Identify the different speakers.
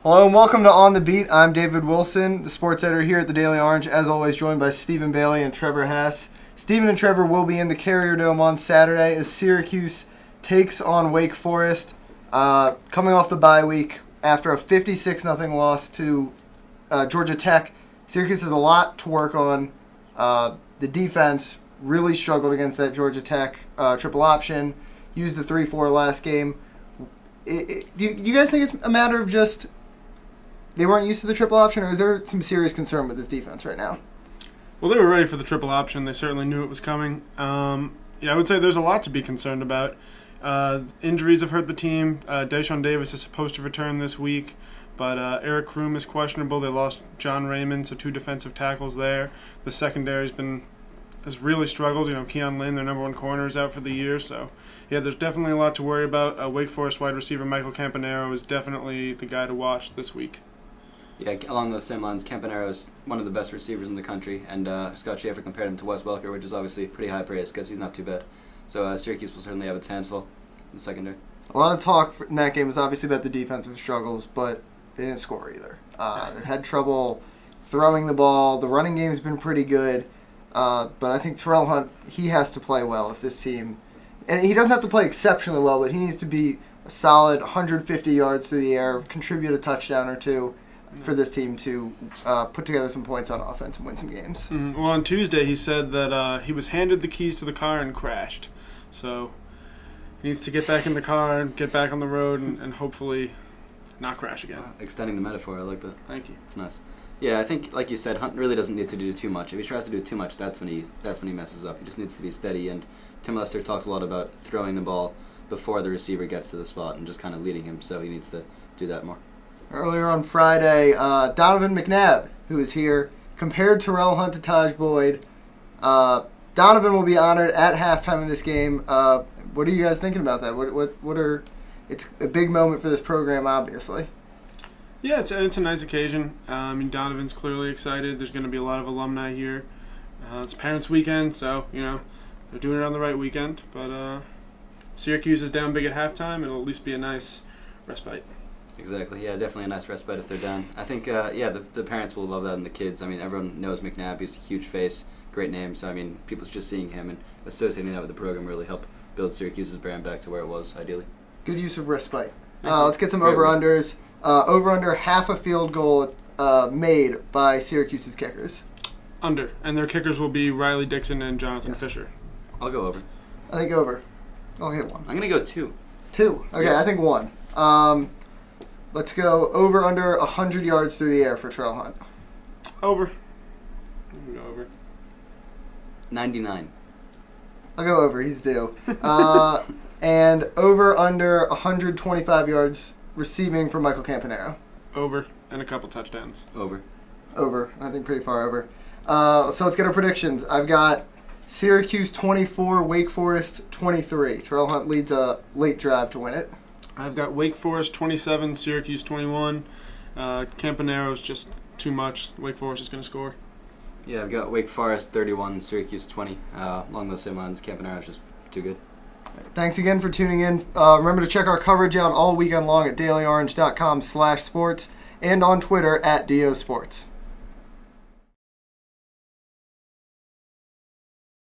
Speaker 1: Hello and welcome to On the Beat. I'm David Wilson, the sports editor here at the Daily Orange, as always joined by Stephen Bailey and Trevor Haas. Stephen and Trevor will be in the Carrier Dome on Saturday as Syracuse takes on Wake Forest, coming off the bye week after a 56-0 loss to Georgia Tech. Syracuse has a lot to work on. The defense really struggled against that Georgia Tech triple option, used the 3-4 last game. Do you guys think it's a matter of just they weren't used to the triple option, or is there some serious concern with this defense right now?
Speaker 2: Well, they were ready for the triple option. They certainly knew it was coming. I would say there's a lot to be concerned about. Injuries have hurt the team. Deshaun Davis is supposed to return this week, but Eric Kroom is questionable. They lost John Raymond, so 2 defensive tackles there. The secondary has really struggled. Keon Lynn, their number 1 corner, is out for the year. So, there's definitely a lot to worry about. Wake Forest wide receiver Michael Campanaro is definitely the guy to watch this week.
Speaker 3: Yeah, along those same lines, Campanaro is one of the best receivers in the country, and Scott Schaefer compared him to Wes Welker, which is obviously pretty high praise because he's not too bad. So Syracuse will certainly have its hands full in the secondary.
Speaker 1: A lot of talk in that game was obviously about the defensive struggles, but they didn't score either. They had trouble throwing the ball. The running game's been pretty good, but I think Terrell Hunt, he has to play well if this team, and he doesn't have to play exceptionally well, but he needs to be a solid 150 yards through the air, contribute a touchdown or two for this team to put together some points on offense and win some games.
Speaker 2: Well, on Tuesday he said that he was handed the keys to the car and crashed. So he needs to get back in the car and get back on the road and hopefully not crash again.
Speaker 3: Extending the metaphor, I like that.
Speaker 2: Thank you.
Speaker 3: It's nice. Yeah, I think, like you said, Hunt really doesn't need to do too much. If he tries to do too much, that's when he messes up. He just needs to be steady. And Tim Lester talks a lot about throwing the ball before the receiver gets to the spot and just kind of leading him. So he needs to do that more.
Speaker 1: Earlier on Friday, Donovan McNabb, who is here, compared Terrell Hunt to Taj Boyd. Donovan will be honored at halftime of this game. What are you guys thinking about that? What are? It's a big moment for this program, obviously.
Speaker 2: Yeah, it's a nice occasion. Donovan's clearly excited. There's going to be a lot of alumni here. It's Parents' Weekend, so they're doing it on the right weekend. But Syracuse is down big at halftime. It'll at least be a nice respite.
Speaker 3: Exactly. Yeah, definitely a nice respite if they're down. I think, the parents will love that and the kids. Everyone knows McNabb. He's a huge face, great name. So, people just seeing him and associating that with the program really help build Syracuse's brand back to where it was, ideally.
Speaker 1: Good use of respite. Let's get some over-unders. Over-under half a field goal made by Syracuse's kickers.
Speaker 2: Under. And their kickers will be Riley Dixon and Jonathan Fisher.
Speaker 3: I'll go over.
Speaker 1: I think over. I'll hit 1.
Speaker 3: I'm going to go 2.
Speaker 1: 2. Okay, yeah. I think 1. Let's go over under 100 yards through the air for Terrell Hunt.
Speaker 2: Over. I'm going to go over.
Speaker 3: 99.
Speaker 1: I'll go over. He's due. And over under 125 yards receiving for Michael Campanaro.
Speaker 2: Over. And a couple touchdowns.
Speaker 3: Over.
Speaker 1: Over. I think pretty far over. So let's get our predictions. I've got Syracuse 24, Wake Forest 23. Terrell Hunt leads a late drive to win it.
Speaker 2: I've got Wake Forest 27, Syracuse 21. Campanero's just too much. Wake Forest is going to score.
Speaker 3: Yeah, I've got Wake Forest 31, Syracuse 20. Along those same lines, Campanero's just too good.
Speaker 1: Thanks again for tuning in. Remember to check our coverage out all weekend long at dailyorange.com/sports and on Twitter @DOSports.